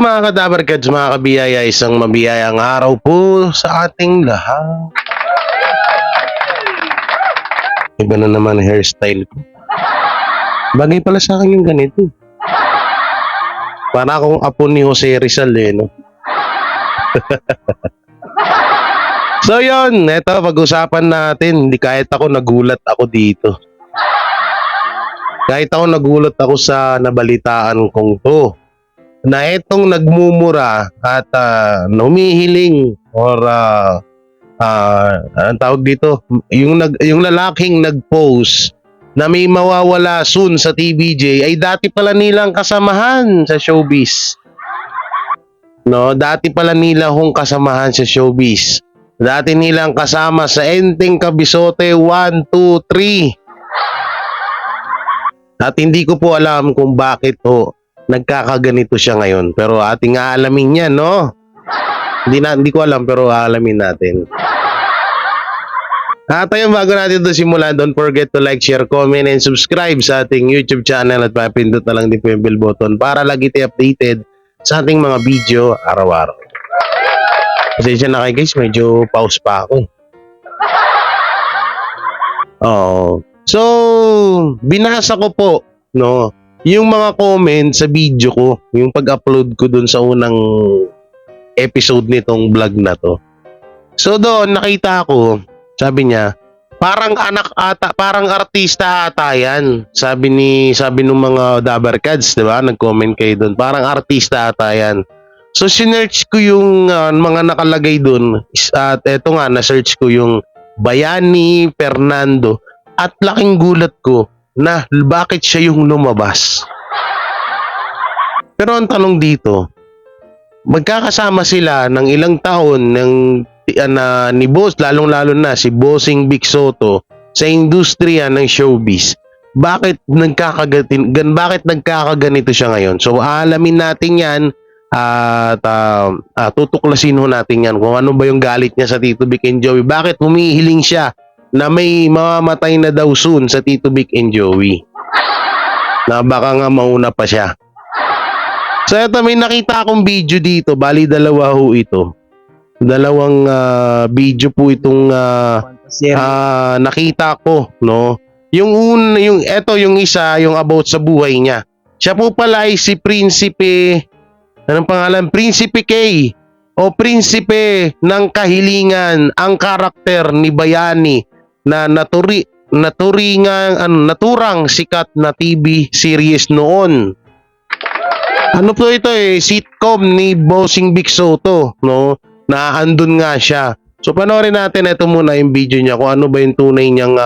mga kadabarkads, mga kabiyaya, isang mabiyayang araw po sa ating lahat. Iba na naman hairstyle ko. Bagay pala sa akin yung ganito. Para akong apo ni Jose Rizal no? So yun, eto pag-usapan natin. Hindi kahit ako nagulat ako dito. Kahit ako nagulat ako sa nabalitaan kong to. Na etong nagmumura at humihiling or anong tawag dito, yung lalaking nag-post na may mawawala soon sa TVJ ay dati pala nilang kasamahan sa showbiz. No, dati pala nila hong kasamahan sa showbiz. Dati nilang kasama sa Enteng Kabisote 1, 2, 3. At hindi ko po alam kung bakit nagkakaganito siya ngayon. Pero ating aalamin yan, no? Hindi ko alam pero aalamin natin. At ayun, bago natin ito simulan, don't forget to like, share, comment, and subscribe sa ating YouTube channel at papindot na lang din po yung bell button para lagi tayo updated sa ating mga video araw-araw. Pasensya na kayo guys, medyo pause pa ako. So, binasa ko po, no, yung mga comments sa video ko, yung pag-upload ko dun sa unang episode nitong vlog na to. So doon nakita ko, sabi niya, parang parang artista ata yan. Sabi nung mga Dabarkads, 'di ba? Nag-comment kayo doon. Parang artista ata yan. So sinearch ko yung mga nakalagay doon at eto nga na-search ko yung Bayani Fernando at laking gulat ko na bakit siya yung lumabas. Pero ang tanong dito, magkakasama sila ng ilang taon ni boss, lalong-lalo na si Bossing Vic Soto sa industriya ng showbiz. Bakit nagkakaganito siya ngayon? So alamin natin 'yan at tutuklasin natin 'yan kung ano ba yung galit niya sa Tito Vic and Joey. Bakit humihiling siya na may mamamatay na daw soon sa Tito Vic and Joey? Na baka nga mauna pa siya. So eto, may nakita akong video dito, bali dalawa ho ito. Dalawang video po itong nakita ko, no. Yung isa, yung about sa buhay niya. Siya po pala ay si Prinsipe, anong pangalan? Prinsipe K o Prinsipe ng Kahilingan, ang karakter ni Bayani na naturang sikat na TV series noon. Ano po ito sitcom ni Bossing Vic Soto, no? Na andun nga siya. So panoorin natin ito muna yung video niya kung ano ba yung tunay niyang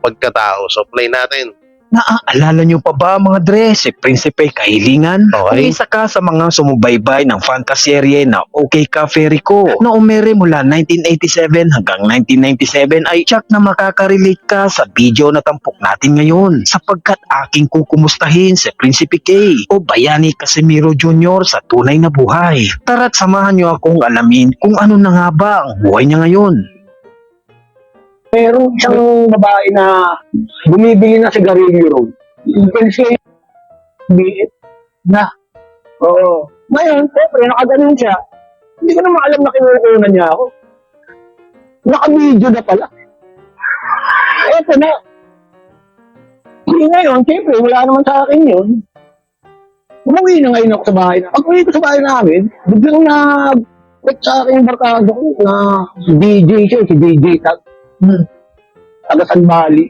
pagkatao. So play natin. Naaalala niyo pa ba mga Dre, si Prinsipe Kahilingan? Okay. Kung isa ka sa mga sumubaybay ng fantaserye na OK Ka Ferico na umere mula 1987 hanggang 1997 ay tiyak na makakarelate ka sa video na tampok natin ngayon sapagkat aking kukumustahin si Prinsipe K o Bayani Casimiro Jr. sa tunay na buhay. Tara't samahan niyo akong alamin kung ano na nga ba ang buhay niya ngayon. Meron isang babae na bumibili na sigarilyo road. Kasi biit na. Oo. Ngayon, siyempre, nakaganon siya. Hindi ko naman alam na kinukunan niya ako. Naka-video na pala. Eto na. Hindi ngayon, siyempre, wala naman sa akin yun. Umuwi na ngayon ako sa bahay na. Pag uwi ko sa bahay namin, biglang na-put sa akin yung barkado ko na DJ siya, si DJ Tag. Taga San Bali.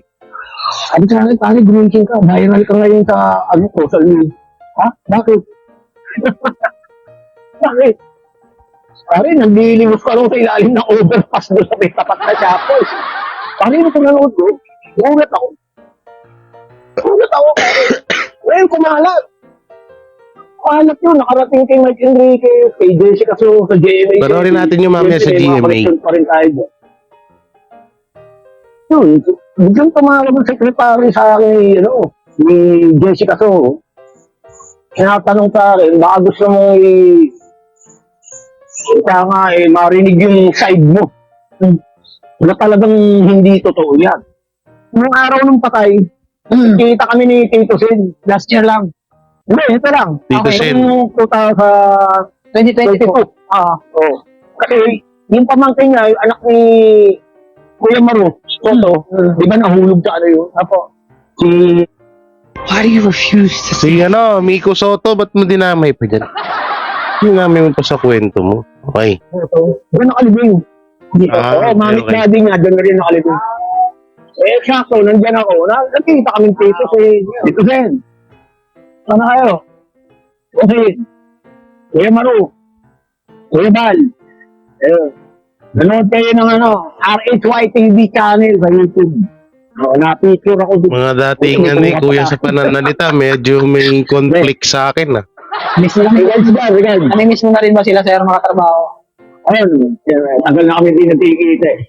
Sabi sa akin, pare, gumising ka. Viral ka ngayon sa social media. Ha? Bakit? Bakit? Pare, naglilimus ka lang sa ilalim ng overpass doon sa may tapat na chapels. Pare, nung pinanood ko, gulat ako. Ngayon, kumalat. Kumalat yun. Nakarating kay Mike Enrique, kay Jessica sa GMA. Panoorin natin yung mamaya sa GMA. Pa rin tayo. Yun, biglang tumawag ng secretary sa akin, ni Jessica So. Tinatanong sa akin, baka gusto mo marinig yung side mo. Na talagang hindi totoo yan. Nung araw ng patay, kita kami ni Tito Sen, last year lang. Hindi, ito lang. Tito Sen. Yung 2022. Oo. Kasi, yung pamangkin niya, yung anak ni Kuya Maru, Soto, di ba nahulog sa ano yun? Apo. Si... Why do you refuse to Si Miko Soto, ba't mo dinamay pa dyan? Dinamay mo pa sa kwento mo. Okay. Soto. Di ba nakalibing? Oo, mamit okay. na din niya, doon na rin nakalibing. Eh, sakto, nandyan ako. Nakikita kami dito si Tito Sen. Sana kayo? Kasi, Kuya Maru, Kuya Bal, nanood kayo ng RHYTV channel sa YouTube. Na-picture ako dito. Mga datingan ni Kuya sa pananalita, medyo may conflict sa akin. Miss mo na rin. Nami-miss mo na rin ba sila, sir, mga trabaho? Ayun, tagal na kami din natikita eh.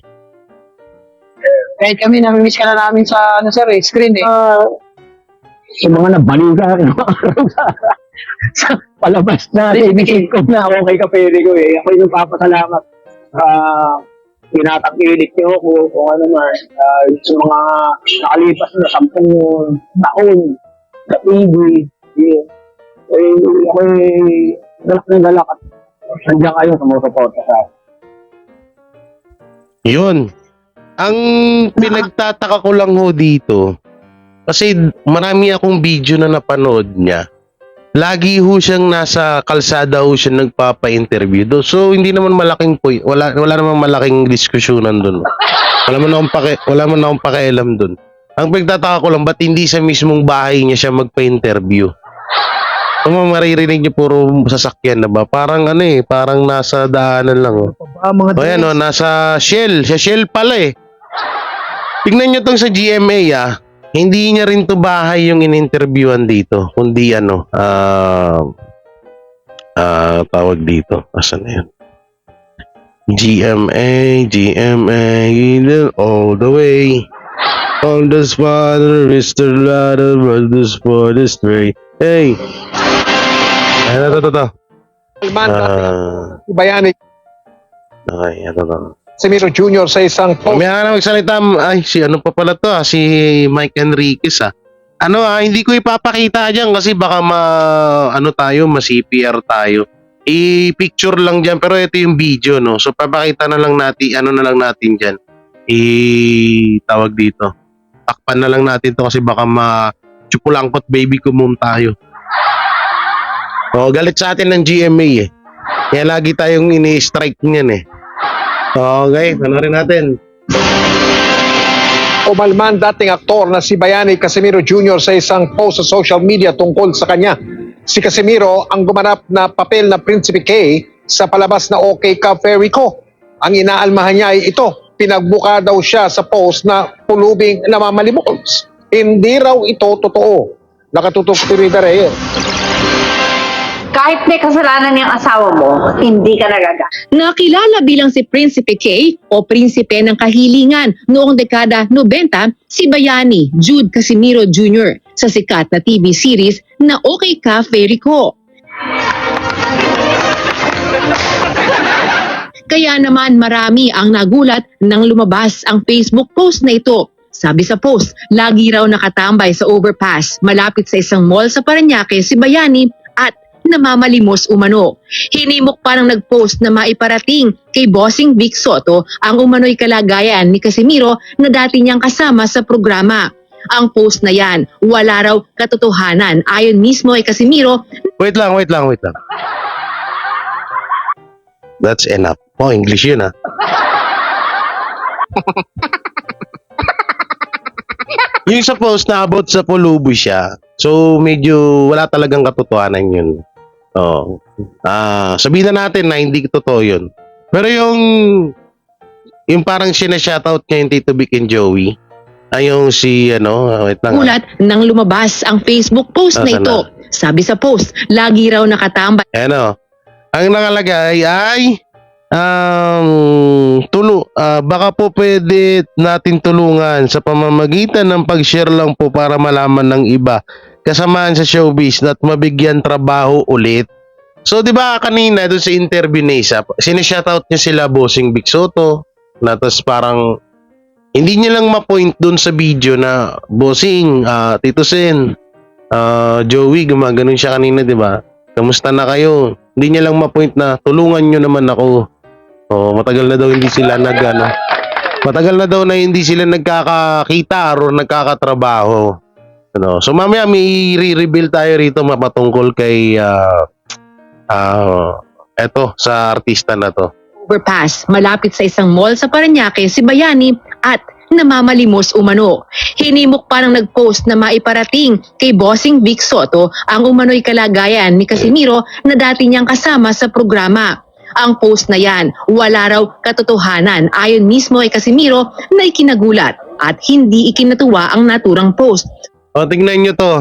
Kahit kami, nami-miss ka na namin sa, screen eh. Yung mga nabaliw sa akin, sa palabas na, ibigin ko na ako kay Kapere ko eh. Ako yung papasalamat. Tinatakilit niyo ako kung ano man. Sa mga nakalipas na 10 taon sa TV. Ako galak ng galak at nandiyan kayo sumusuporta sa akin. Yun. Ang pinagtataka ko lang ho dito, kasi marami akong video na napanood niya. Lagi ho siyang nasa kalsada ho siya nagpapa-interview do. So hindi naman malaking point, wala naman malaking diskusyonan doon. Wala man akong pakialam doon. Ang pinagtataka ko lang, ba't hindi sa mismong bahay niya siya magpa-interview? Kung maririnig niyo puro sasakyan na ba? Parang parang nasa daanan lang. O yan nasa Shell. Sa Shell pala eh. Tignan niyo tong sa GMA Hindi niya rin to bahay yung in-interviewan dito. Kundi tawag dito. Asan na yun? GMA, all the way. On the spot, Mr. Ladder, brothers for the stray. Hey! Ayan, ito. Bayani Okay, ito. Casimiro Jr. sa isang post. Mamaya na magsalita. Ay, si ano pa pala to si Mike Enriquez hindi ko ipapakita dyan kasi baka ma-CPR tayo. I-picture lang dyan pero ito yung video, no? So, papakita na lang natin dyan. Tawag dito. Takpan na lang natin to kasi baka ma-chupulangkot baby kumum tayo. Galit sa atin ng GMA eh. Kaya lagi tayong ini-strike niyan eh. Okay, panoorin natin. Umalman dating aktor na si Bayani Casimiro Jr. sa isang post sa social media tungkol sa kanya. Si Casimiro ang gumanap na papel na Prinsipe K sa palabas na OK Ka Fairy Ko. Ang inaalmahan niya ay ito. Pinagbuka daw siya sa post na pulubing namamalimos. Hindi raw ito totoo. Nakatutok si Rita Reyes. Kahit may kasalanan yung asawa mo, hindi ka nagaga. Nakilala bilang si Prinsipe K o Prinsipe ng Kahilingan noong dekada 90, si Bayani Jude Casimiro Jr. sa sikat na TV series na OK Ka Fairy Ko. Kaya naman marami ang nagulat nang lumabas ang Facebook post na ito. Sabi sa post, lagi raw nakatambay sa overpass malapit sa isang mall sa Parañaque si Bayani at namamalimos umano. Hinimok pa ng nag-post na maiparating kay Bossing Vic Soto ang umano'y kalagayan ni Casimiro na dati niyang kasama sa programa. Ang post na yan, wala raw katotohanan ayon mismo kay Casimiro. Wait lang. That's enough. English yun Yung sa post na about sa pulubo siya, so medyo wala talagang katotohanan yun. Sabihin na natin na hindi totoo yun. Pero yung parang sinashoutout niya yung Tito Vic and Joey, ay yung si wait lang. Ulat nang lumabas ang Facebook post na ito. Sabi sa post, lagi raw nakatambay. Ang nakalagay ay baka po pwede natin tulungan sa pamamagitan ng pag-share lang po para malaman ng iba kasamaan sa showbiz at mabigyan trabaho ulit. So, di ba kanina doon sa interview ni Isa, sinishoutout niya sila Bossing Vic Soto, na tas parang hindi niya lang ma-point doon sa video na Bossing, Tito Sen, Joey, gumaganon siya kanina, di ba? Kamusta na kayo? Hindi niya lang ma-point na tulungan nyo naman ako. Matagal na daw hindi sila matagal na daw na hindi sila nagkakakita o nagkakatrabaho. So mamaya may re-reveal tayo rito mapatungkol kay eto sa artista na to. Overpass malapit sa isang mall sa Parañaque si Bayani at namamalimos umano. Hinimok pa ng nag-post na maiparating kay Bossing Vic Soto ang umano'y kalagayan ni Casimiro na dati niyang kasama sa programa. Ang post na yan, wala raw katotohanan ayon mismo kay Casimiro na ikinagulat at hindi ikinatuwa ang naturang post. Tingnan nyo to.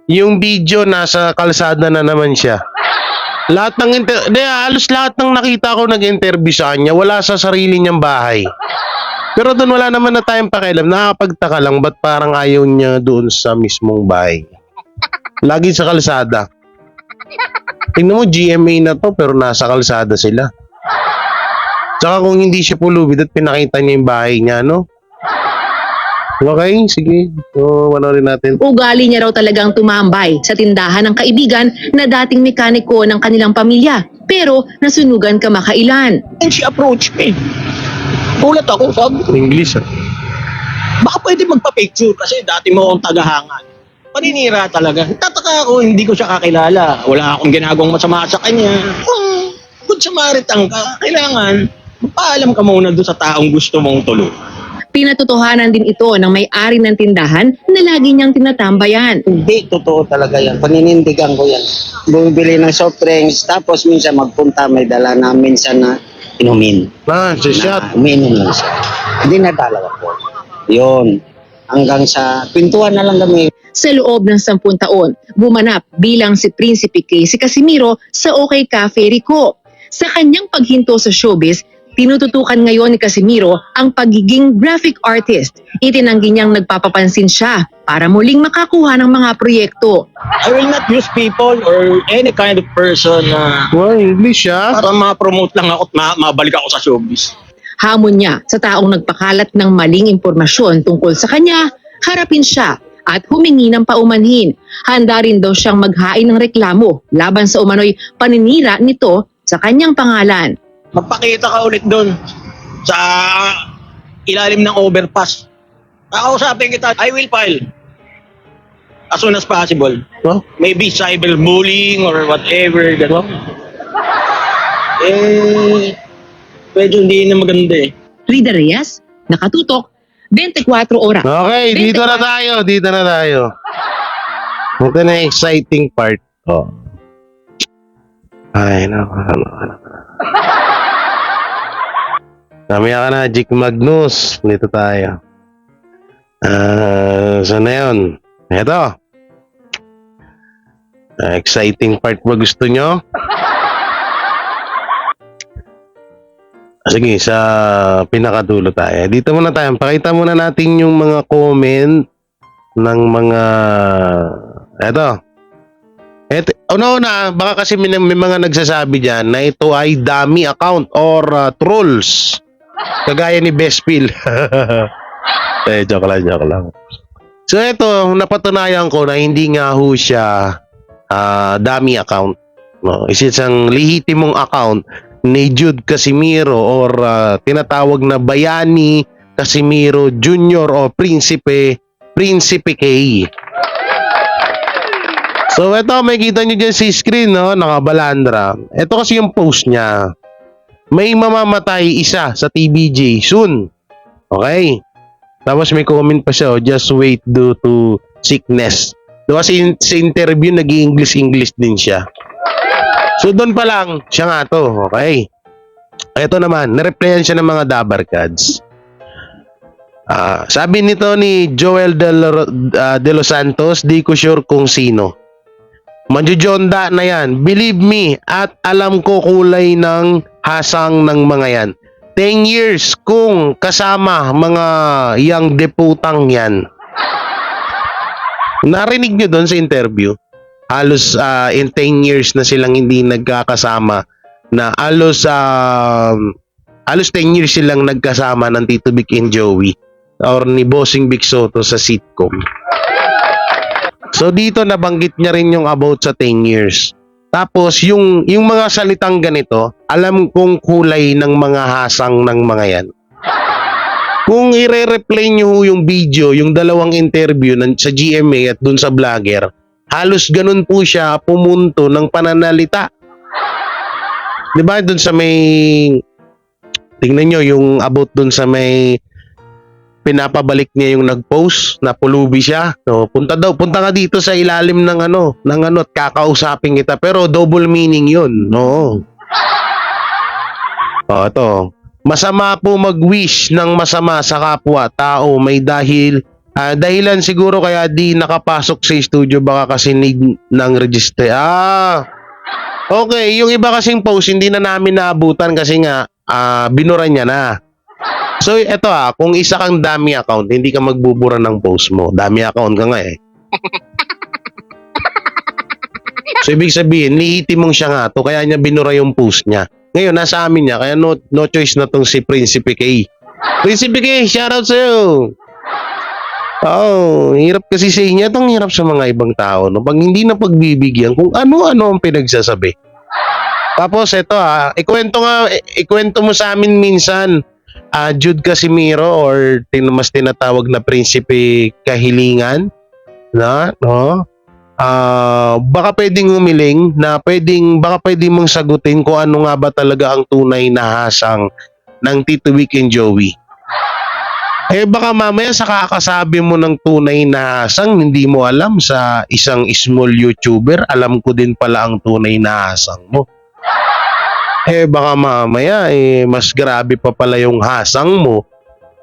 Yung video nasa kalsada na naman siya. Halos lahat ng nakita ko nag-interview sa kanya, wala sa sarili niyang bahay. Pero doon wala naman na tayong pakialam. Nakakapagtaka lang ba't parang ayaw niya doon sa mismong bahay. Lagi sa kalsada. Tingnan mo, GMA na to pero nasa kalsada sila. Tsaka kung hindi siya pulubid at pinakita niya yung bahay niya, no? Okay, sige. Panoorin natin. Ugali niya raw talagang tumambay sa tindahan ng kaibigan na dating mekaniko ng kanilang pamilya pero nasunugan kamakailan. And she approached me. Gulat ako, sabi ko, English, baka pwede magpa-picture kasi dati mo akong tagahangan. Paninira talaga. Tataka ako, hindi ko siya kakilala. Wala akong ginagawang masama sa kanya. Kung good Samaritan ka, kailangan magpaalam ka muna doon sa taong gusto mong tulungan. Pinatotohanan din ito ng may-ari ng tindahan na lagi niyang tinatambayan. Hindi, totoo talaga yan. Paninindigan ko yan. Bumibili ng soft drinks, tapos minsan magpunta, may dala na minsan na inumin. si shot. Na umiinom lang siya. Hindi na dalawa po. Yun. Hanggang sa pintuan na lang kami. Sa loob ng 10 taon, gumanap bilang si Prinsipe K si Casimiro sa OK Cafe Rico. Sa kanyang paghinto sa showbiz, tinututukan ngayon ni Casimiro ang pagiging graphic artist. Itinanggi niyang nagpapapansin siya para muling makakuha ng mga proyekto. I will not use people or any kind of person na English, para ma-promote lang ako at mabalik ako sa showbiz. Hamon niya sa taong nagpakalat ng maling impormasyon tungkol sa kanya, harapin siya at humingi ng paumanhin. Handa rin daw siyang maghain ng reklamo laban sa umano'y paninira nito sa kanyang pangalan. Magpakita ka ulit doon sa ilalim ng overpass. Kakausapin kita, I will file as soon as possible. Huh? Maybe cyberbullying or whatever. Gano'n. Medyo hindi na maganda eh. Rida Reyes, nakatutok, 24 oras. Okay, dito na tayo. Ito na yung exciting part. Ay, ano. Kamaya ka na, Jik Magnus. Dito tayo. Saan na yun? Ito. Exciting part ba gusto nyo? Sige, sa pinakadulo tayo. Dito muna tayo. Pakita muna natin yung mga comment ng mga... Ito. Una, baka kasi may mga nagsasabi dyan na ito ay dummy account or trolls. Kagaya ni Bespil. Joke lang. So ito, napatunayan ko na hindi nga ho siya dummy account. No? Isang lihitimong account ni Jude Casimiro or tinatawag na Bayani Casimiro Jr. o Prinsipe K. So ito, makikita nyo dyan sa screen, no? Nakabalandra. Ito kasi yung post niya. May mamamatay isa sa TBJ soon. Okay? Tapos may comment pa siya, just wait due to sickness. Kasi sa interview, nag-English din siya. So doon pa lang, siya nga to. Okay? Ito naman, nareplyan siya ng mga Dabarkads. Sabi nito ni Joel de los Santos, di ko sure kung sino. Manjujonda na yan. Believe me, at alam ko kulay ng hasang ng mga yan. 10 years kung kasama mga young deputang yan. Narinig nyo doon sa interview? Halos in 10 years na silang hindi nagkakasama. Na halos 10 years silang nagkasama ng Tito Vic and Joey or ni Bossing Vic Soto sa sitcom. So dito nabanggit niya rin yung about sa 10 years. Tapos yung mga salitang ganito, alam kong kulay ng mga hasang ng mga yan. Kung i-replay nyo yung video, yung dalawang interview sa GMA at dun sa vlogger, halos ganun po siya pumunto ng pananalita. Diba dun sa may, tingnan nyo yung about dun sa may pinapabalik niya yung nag-post na pulubi siya. No, punta ka dito sa ilalim ng ano at kakausapin kita, pero double meaning 'yun. No. Ito. Masama po mag-wish ng masama sa kapwa tao, may dahilan siguro kaya di nakapasok sa studio, baka kasi need ng register. Okay, yung iba kasing post hindi na namin naabutan kasi nga binura niya na. So eto kung isa kang dummy account, hindi ka magbubura ng post mo. Dummy account ka nga eh. So ibig sabihin, lihitin mong siya nga to, kaya niya binura yung post niya. Ngayon, nasa amin niya, kaya no choice na tong si Prinsipe K. Prinsipe K, shoutout sa'yo! Hirap kasi sa inyo. Itong hirap sa mga ibang tao. No? Pag hindi na pagbibigyan, kung ano-ano ang pinagsasabi. Tapos eto ikwento mo sa amin minsan, Jude Casimiro or mas tinatawag na Prinsipe Kahilingan, no? Baka pwedeng humiling na baka pwedeng mong sagutin kung ano nga ba talaga ang tunay na hasang ng Tito Vic and Joey. Baka mamaya sa kakasabi mo ng tunay na hasang, hindi mo alam sa isang small YouTuber, alam ko din pala ang tunay na hasang mo. Baka mamaya mas grabe pa pala yung hasang mo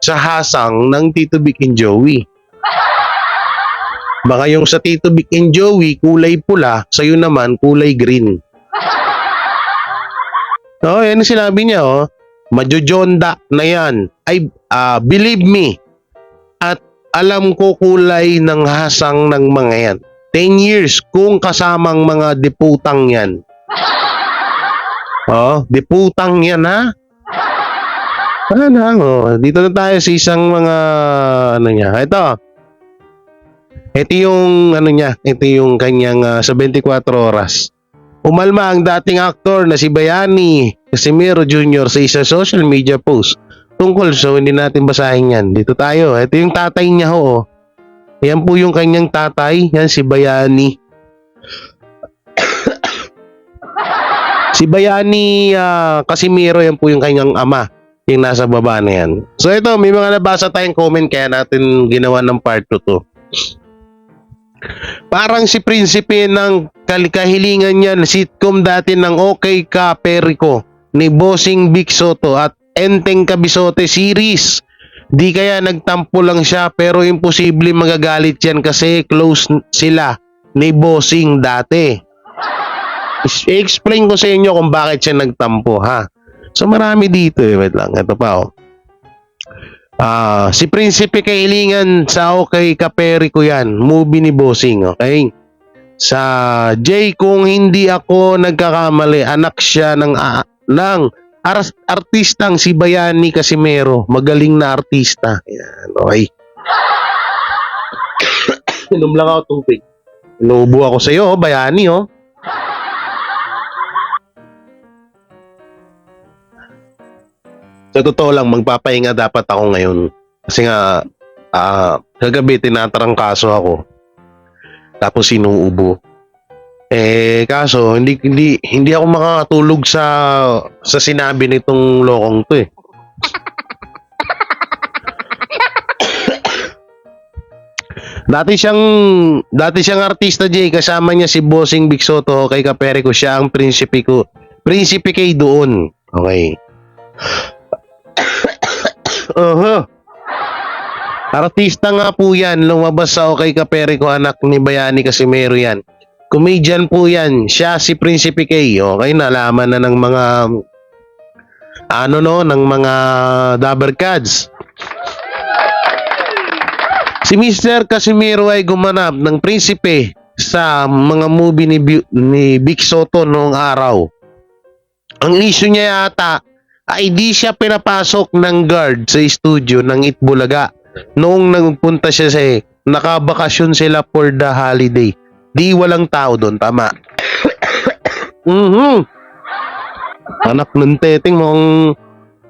sa hasang ng Tito Vic and Joey. Baka yung sa Tito Vic and Joey kulay pula, sa'yo naman kulay green. Yan ang sinabi niya, majojonda na yan. Believe me, at alam ko kulay ng hasang ng mga yan. 10 years kung kasamang mga deputang yan. Deputang yan ha. Dito na tayo sa isang mga niya. Ito yung ito yung kanyang sa 24 oras. Umalma ang dating aktor na si Bayani Casimiro Jr. sa isang social media post tungkol, so hindi natin basahin yan. Dito tayo. Ito yung tatay niya Yan po yung kanyang tatay. Yan si Bayani. Si Bayani Casimiro, yan po yung kanyang ama. Yung nasa baba na yan. So ito, may mga nabasa tayong comment kaya natin ginawa ng part 2 to. Parang si Prinsipe ng kahilingan niyan, sitcom dati ng Okay Ka Perico ni Bossing Vic Soto at Enteng Kabisote series. Di kaya nagtampo lang siya, pero imposible magagalit yan kasi close sila ni Bossing dati. I-explain ko sa inyo kung bakit siya nagtampo So marami dito wait lang, ito pa si Prinsipe Kahilingan sa Okay Ka Perico yan, movie ni Bossing, okay? Sa J, kung hindi ako nagkakamali, anak siya ng artistang si Bayani Casimiro, magaling na artista. Yan, okay. Inom lang ako tubig. Inuubo ako sa iyo, Bayani Sa totoo lang, magpapahinga dapat ako ngayon. Kasi nga, kagabi tinatarangkaso ako. Tapos inuubo. Kaso, hindi ako makakatulog sa sinabi nitong lokong to Dati siyang artista, Jay. Kasama niya si Bossing Vic Soto, kay Kaperico. Siya ang Prinsipe K doon. Okay. Artista nga po yan, lumabas sa Okay Ka Perico, anak ni Bayani Casimiro yan. Comedian po yan, siya si Prinsipe K. Okay, nalaman na ng mga ng mga Dabarkads. Si Mr. Casimiro ay gumanap ng Prinsipe sa mga movie ni Vic Soto noong araw. Ang issue niya yata ay di siya pinapasok ng guard sa studio ng Itbulaga noong nagpunta siya nakabakasyon sila for the holiday. Di walang tao doon, tama. Anak ng teteng,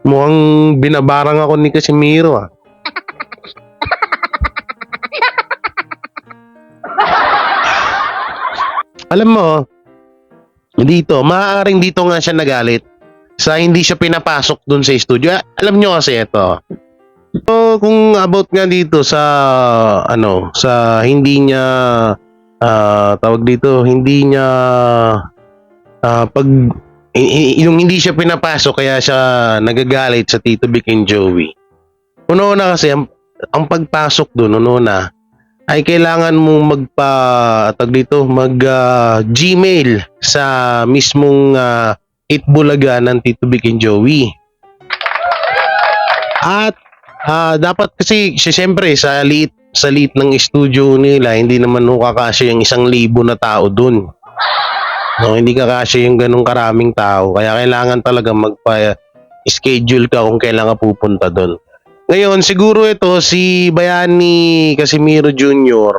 mukhang binabarang ako ni Casimiro ah. Alam mo, dito, maaaring dito nga siya nagalit sa hindi siya pinapasok dun sa studio. Alam nyo kasi ito. So, kung about nga dito sa sa hindi niya tawag dito, hindi niya yung hindi siya pinapasok kaya siya nagagalit sa Tito Vic and Joey. Una kasi ang pagpasok doon ay kailangan mong Gmail sa mismong Itbulaga ng Tito Vic and Joey. At dapat kasi siyempre sa liit ng studio nila, hindi naman kakasya yung 1,000 na tao dun. No, hindi kakasya yung ganung karaming tao. Kaya kailangan talaga magpa-schedule ka kung kailan ka pupunta dun. Ngayon, siguro ito si Bayani Casimiro Jr.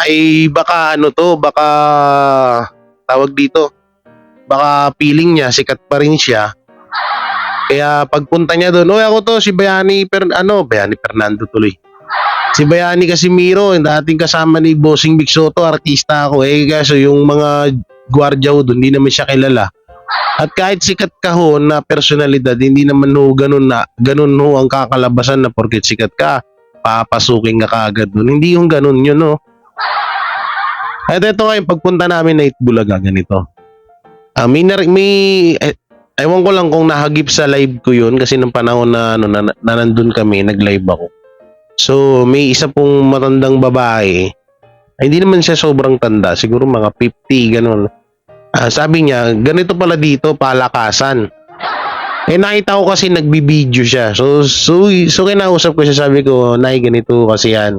ay baka tawag dito, baka feeling niya sikat pa rin siya. Kaya pagpunta niya doon, ako to si Bayani Fernando tuloy. Si Bayani Casimiro, yung dating kasama ni Bossing Vic Soto, artista ako. Kaso yung mga gwardiya ho doon, hindi naman siya kilala. At kahit sikat ka ho na personalidad, hindi naman ho ganun ho ang kakalabasan na porket sikat ka, papasukin ka kaagad doon. Hindi yung ganun yun, no? At ito nga yung pagpunta namin na Itbulaga, ganito. Ewan ko lang kung nahagip sa live ko yun kasi nung panahon na nandun kami, nag-live ako. So, may isa pong matandang babae. Hindi naman siya sobrang tanda, siguro mga 50, ganun. Sabi niya, ganito pala dito, palakasan. Nakita ko kasi nagbibideo siya. So kinausap ko siya, sabi ko, Nay, ganito kasi yan.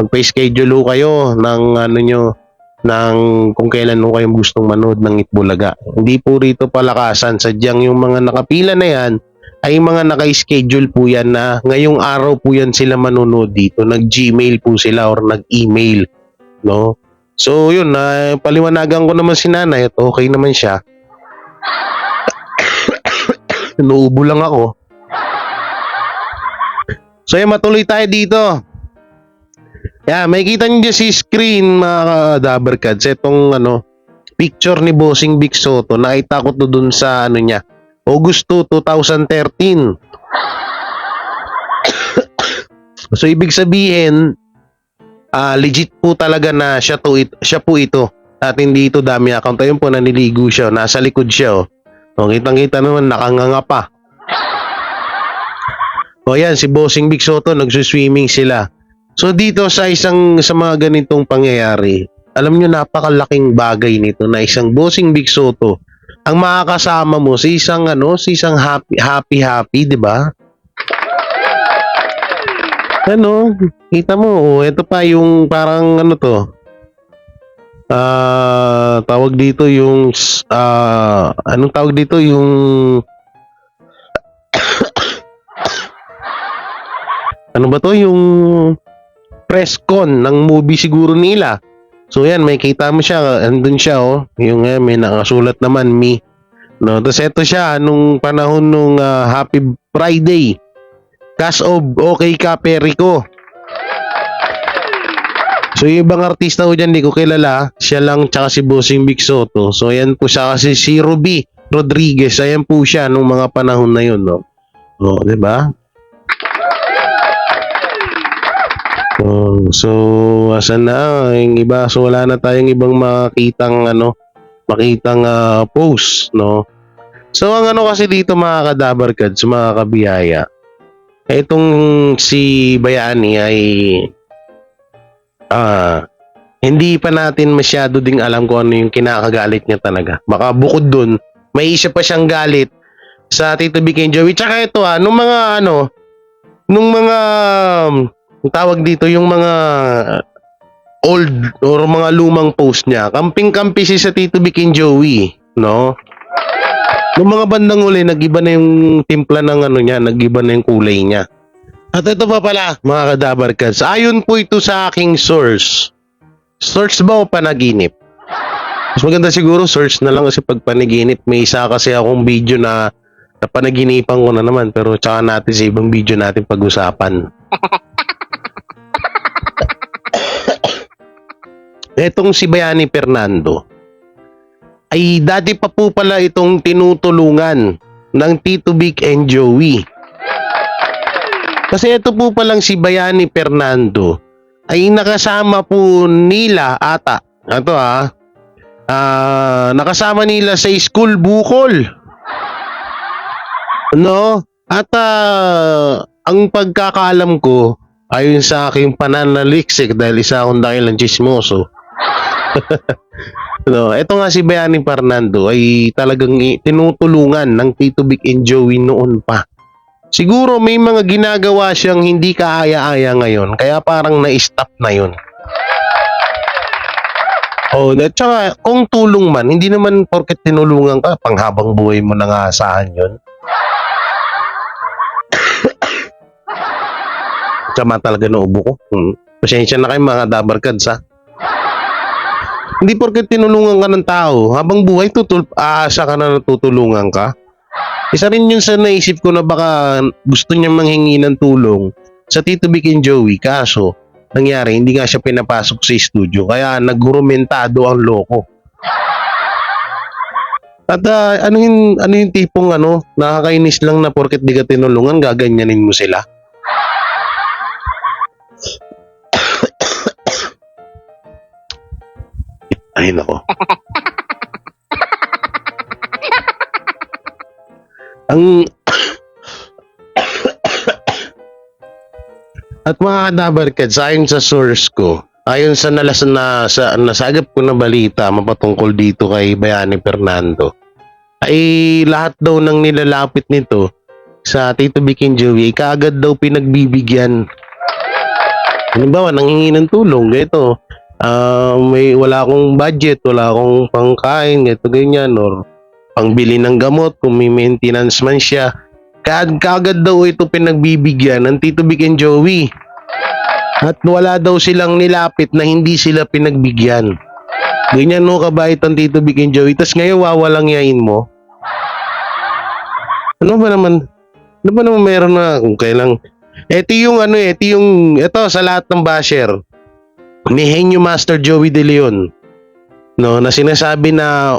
Magpa-schedule ho kayo ng ng kung kailan ho kayong gustong manood ng Itbulaga. Hindi po rito palakasan, sadyang yung mga nakapila na yan, ay mga naka-schedule po yan na ngayong araw po yan sila manonood dito. Nag-Gmail po sila or nag-email. No? So yun, paliwanagan ko naman si nanay at okay naman siya. Inuubo lang ako. So yun, matuloy tayo dito. May kita niyo dyan si screen mga Dabarkads. Itong picture ni Bossing Vic Soto. Nakita ko to dun sa niya. August 2, 2013. So ibig sabihin, legit po talaga na siya po ito. At hindi ito dami account. Ayun po, naniligo siya. Nasa likod siya. Kitang-kita naman, nakanganga pa. Yan, si Bossing Vic Soto, nagsuswimming sila. So dito sa mga ganitong pangyayari, alam nyo, napakalaking bagay nito na isang Bossing Vic Soto ang makakasama mo sa isang happy, di ba? Kita mo, ito pa yung parang tawag dito yung anong tawag dito yung ano ba to yung press con ng movie siguro nila. So yan, may kita mo siya, andun siya yung may nakasulat naman me. No, tapos ito siya nung panahon nung Happy Friday. Cast of Okay Ka Perico. So yung ibang artista ko dyan, di ko kilala. Siya lang tsaka si Bossing Vic Soto. So ayan po siya kasi si Ruby Rodriguez. Ayan po siya nung mga panahon na yun, no? Di ba? So asan na yung iba? So wala na tayong ibang makitang post, no? So ang kasi dito mga Kadabarkads, mga kabiyaya, itong si Bayani ay hindi pa natin masyado ding alam kung ano yung kinakagalit niya talaga. Baka bukod dun, may isa pa siyang galit sa Tito Vic and Joey. Tsaka ito nung mga tawag dito, yung mga old or mga lumang post niya, kamping-kampi sa Tito Vic and Joey, no? Nung mga bandang uli, nag-iba na yung timpla ng niya, nag-iba na yung kulay niya. At ito pa pala, mga kadabarkads, ayon po ito sa aking source. Source ba o panaginip? Mas maganda siguro source na lang kasi pag panaginip, may isa kasi akong video na panaginipan ko na naman, pero tsaka natin sa ibang video natin pag-usapan. Etong si Bayani Fernando ay dati pa po pala itong tinutulungan ng Tito Vic and Joey. Kasi ito po palang si Bayani Fernando ay nakasama po nila ata. Ito nakasama nila sa school bukol. No? At ang pagkakaalam ko, ayon sa aking pananaliksik dahil isa akong dakilang chismoso. No, ito nga si Bayani Fernando ay talagang tinutulungan ng Tito Vic and Joey noon pa. Siguro may mga ginagawa siyang hindi kaaya-aya ngayon, kaya parang na-stop na yun. Oh, at saka kung tulong man, hindi naman porket tinulungan ka, panghabang buhay mo nang aasahan yun. Sama talaga na ubo ko. Pasensya na kayo mga dabarkads ha. Hindi porket tinulungan ka ng tao, habang buhay aasa ka na natutulungan ka. Isa rin yun sa naisip ko na baka gusto niya manghingi ng tulong sa Tito Vic and Joey, kaso nangyari hindi nga siya pinapasok sa studio kaya naghurumentado ang loko. At ano yung tipong nakakainis lang na porket di ka tinulungan gaganyanin mo sila. Ay nako. At mga kadabarkads, ayon sa source ko, ayon sa nasagap ko na balita mapatungkol dito kay Bayani Fernando, ay lahat daw ng nilalapit nito sa Tito Vic and Joey, kaagad daw pinagbibigyan. Halimbawa, nanghingi ng tulong, ito, wala akong budget, wala akong pangkain, ito ganyan, or pangbili ng gamot, kung may maintenance man siya, kaagad daw ito pinagbibigyan ng Tito Vic and Joey. At wala daw silang nilapit na hindi sila pinagbigyan. Ganyan kabait ang Tito Vic and Joey. Tapos ngayon wawalang yain mo. Ano ba naman meron na kung kailang. Ito sa lahat ng basher ni Henyo Master Joey De Leon. No, na sinasabi na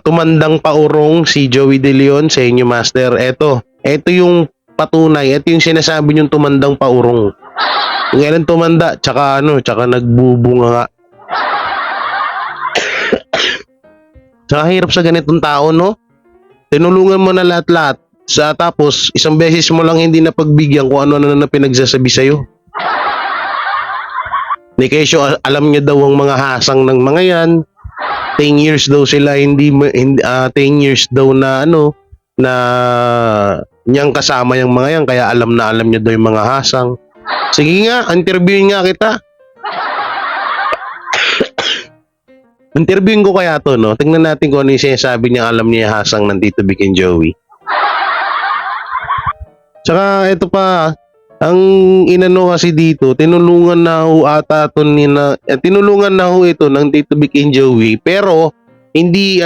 tumandang paurong si Joey De Leon sa Henyo Master. Ito yung patunay. Ito yung sinasabi niyong tumandang paurong. Kung kailan tumanda, tsaka nagbubunga nga. Tsaka hirap sa ganitong tao, no? Tinulungan mo na lahat-lahat. Tapos, isang beses mo lang hindi napagbigyan kung ano na pinagsasabi sa'yo. Ni Kesyo, alam niya daw ang mga hasang ng mga yan. 10 years daw sila, 10 years daw na na niyang kasama yung mga yan, kaya alam niya daw yung mga hasang. Sige nga, interviewin nga kita. Interviewin ko kaya to, no? Tingnan natin kung ano yung sinasabi niya, alam niya hasang ng Tito Vic and Joey. Tsaka ito pa, ang kasi dito, tinulungan na ho ito ng Tito Vic and Joey, pero hindi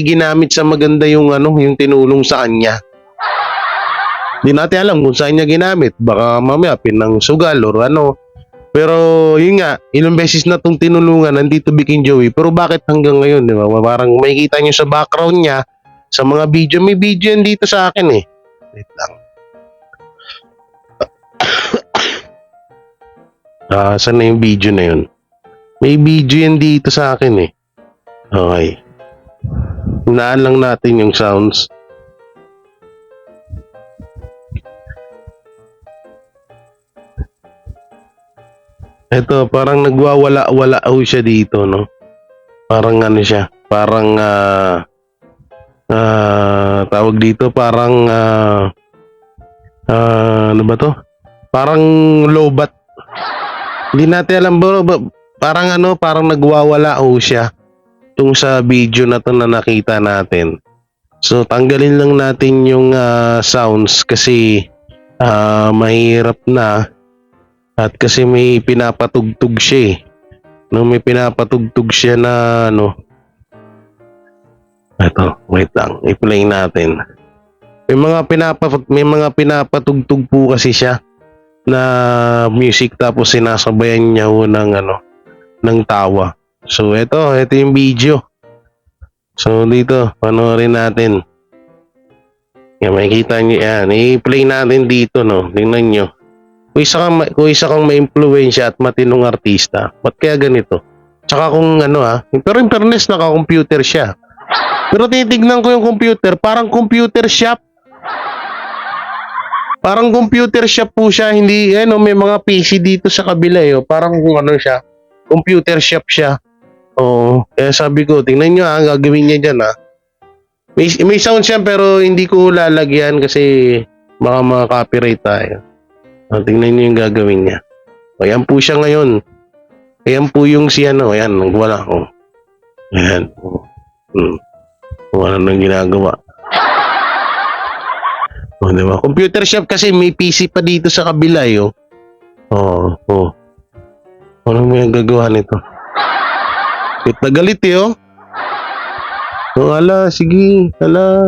ginamit sa maganda yung tinulong sa kanya. Hindi natin alam kung saan niya ginamit. Baka mamaya pinang sugal or Pero yun nga, ilang beses na itong tinulungan ng Tito Vic and Joey. Pero bakit hanggang ngayon, di ba? Parang makikita niyo sa background niya, sa mga video. May video yan dito sa akin eh. Wait lang. Saan na yung video na yun? May video yan dito sa akin eh. Okay. Hinaan lang natin yung sounds. Ito, parang nagwawala-wala siya dito, no? Parang siya, parang tawag dito, parang ano ba to? Parang lobat. Hindi natin alam bro, parang nagwawala siya tung sa video na to na nakita natin. So, tanggalin lang natin yung sounds kasi mahirap na at kasi may pinapatugtog siya eh. Nung may pinapatugtog siya na ano, eto, wait lang, i-play natin. May mga pinapatugtog po kasi siya na music tapos sinasabayan niya ho ng ano, ng tawa. So ito yung video. So dito, panoorin natin. Yan, makikita niyo yan. I-play natin dito, no. Tingnan niyo. Kung isa kang ma-impluwensya at matinong artista, ba't kaya ganito? Tsaka kung ano pero in fairness, naka-computer siya. Pero titignan ko yung computer, parang computer shop. Parang computer shop po siya, hindi, may mga PC dito sa kabila parang kung ano siya, computer shop siya. Oo, kaya sabi ko, tingnan nyo gagawin niya dyan May sound siya pero hindi ko lalagyan kasi baka maka-copyright tayo. Tingnan nyo yung gagawin niya. Ayan po siya ngayon. Ayan po yung si ayan, wala. Ayan. Wala nang ginagawa. Diba? Computer shop kasi may PC pa dito sa kabila Ano mo yung gagawa nito? Galit na galit ala, sige, ala.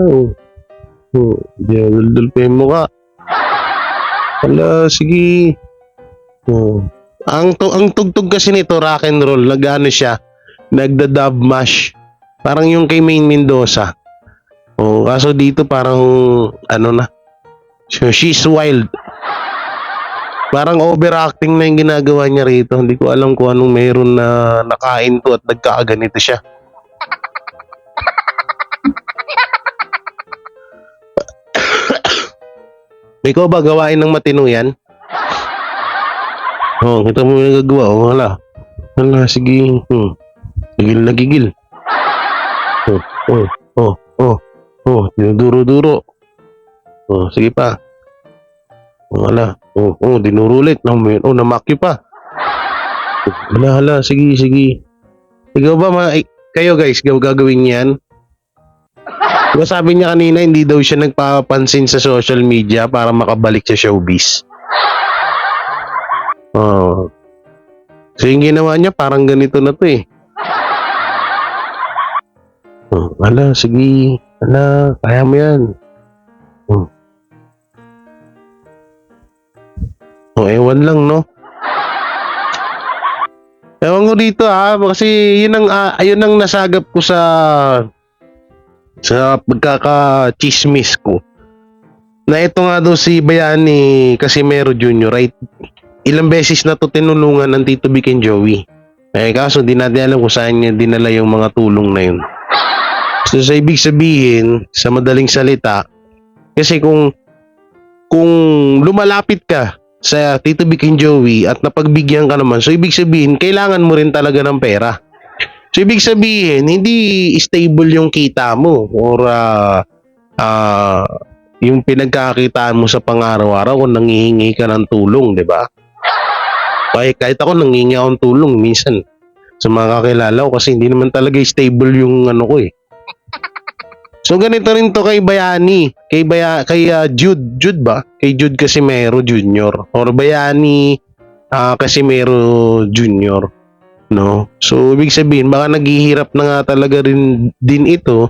Dildil pa yung mukha. Ala, sige. Ang tugtog kasi nito, rock and roll, nag-ano siya, nagda-dub mash. Parang yung kay Main Mendoza. Kaso dito parang, so, she's wild. Parang overacting na yung ginagawa niya rito. Hindi ko alam kung anong meron na nakain to at nagkakaganito siya. Ikaw ba gawain ng matino yan? Kita mo yung nagagawa. Hala, sige. Gigil na gigil. Dinuduro-duro. Sige pa. Hala. Dinuro ulit. Namakyo pa. Hala, sige. Ikaw ba, kayo guys, gagawin yan? Diba sabi niya kanina, hindi daw siya nagpapansin sa social media para makabalik sa showbiz. So yung ginawa niya, parang ganito na to Hala, sige. Hala, kaya mo yan. Ewan lang, no? Ewan ko dito, kasi yun ang nasagap ko sa pagkaka-chismis ko. Na ito nga daw si Bayani Casimero Jr., right? Ilang beses na to tinulungan ng Tito Vic and Joey. Kaso di natin alam kung saan niya dinala yung mga tulong na yun. So sa ibig sabihin, sa madaling salita, kasi kung lumalapit ka sa Tito Vic and Joey at napagbigyan ka naman, so ibig sabihin, kailangan mo rin talaga ng pera. So ibig sabihin, hindi stable yung kita mo or yung pinagkakitaan mo sa pang-araw-araw kung nangihingi ka ng tulong, di ba? Kahit ako nangihingi ako ng tulong minsan sa mga kakilala ko kasi hindi naman talaga stable yung ano ko So ganito rin to kay Bayani, kay Jude ba? Kay Jude Casimero Jr. or Bayani Casimero Jr. No? So ibig sabihin baka naghihirap na nga talaga rin din ito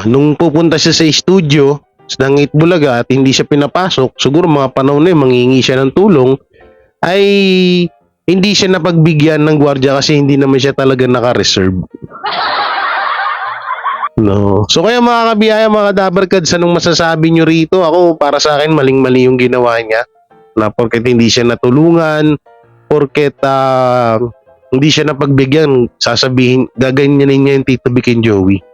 nung pupunta siya sa studio ng Itbulaga at hindi siya pinapasok, siguro mga panahon na manghihingi siya ng tulong, ay hindi siya napagbigyan ng gwardiya kasi hindi naman siya talaga naka-reserve. No. So kaya mga kabiyaya, mga dabarkads, anong masasabi nyo rito? Ako, para sa akin, maling-mali yung ginawa niya. Na porket hindi siya natulungan, porket hindi siya napagbigyan, sasabihin, gaganyanin niya yung Tito Vic and Joey.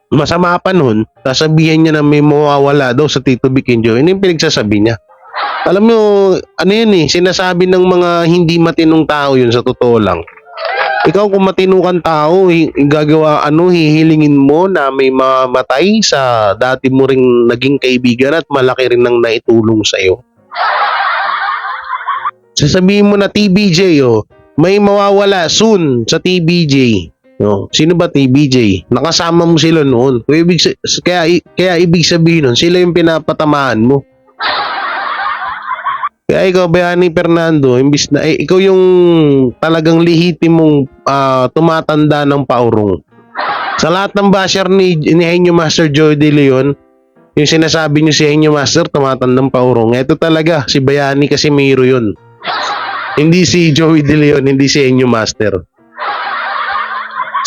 Masama pa nun, sasabihin niya na may mawawala daw sa Tito Vic and Joey. Ano yung pinagsasabi niya? Alam mo, ano yun sinasabi ng mga hindi matinong tao yun sa totoo lang. Ikaw kung matinukan tao, hihilingin mo na may mamatay sa dati mo ring naging kaibigan at malaki rin nang naitulong sa'yo. Sasabihin mo na TBJ, may mawawala soon sa TBJ. No, sino ba TBJ? Nakasama mo sila noon. Kaya ibig sabihin nun, sila yung pinapatamaan mo. Kaya ikaw, Bayani Fernando, imbis na ikaw yung talagang lihitimong tumatanda ng paurong. Sa lahat ng basher ni Henyo Master Joey De Leon, yung sinasabi niyo si Henyo Master tumatandang paurong. Ito talaga, si Bayani Casimiro yun. Hindi si Joey De Leon, hindi si Henyo Master.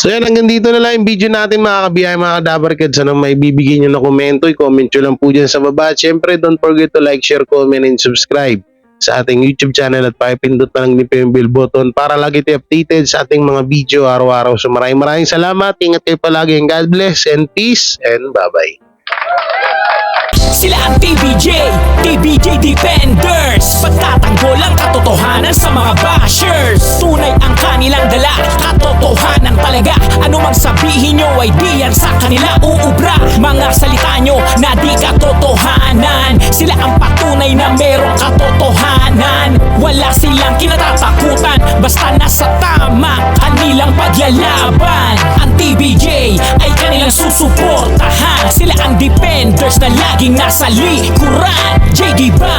So yan, hanggang dito na lang yung video natin mga kabiyay, mga kadabarkads. Anong may bibigyan nyo na komento, i-comment nyo lang po dyan sa baba. At syempre, don't forget to like, share, comment, and subscribe sa ating YouTube channel at pakipindot na lang din po yung bell button para lagi tayo updated sa ating mga video araw-araw. So maraming salamat, ingat kayo palagi, and God bless, and peace, and bye-bye. Sila ang TBJ Defenders. Pagtatanggol ang katotohanan sa mga bashers. Tunay ang kanilang dala, katotohanan talaga. Ano mang sabihin nyo ay di yan sa kanila uubra. Mga salita nyo na di katotohanan. Sila ang patunay na merong katotohanan. Wala silang kinatatakutan, basta nasa tama kanilang paglalaban. Ang TBJ ay kanilang susuportahan. Sila ang defenders na laging nasa likuran. JD Ba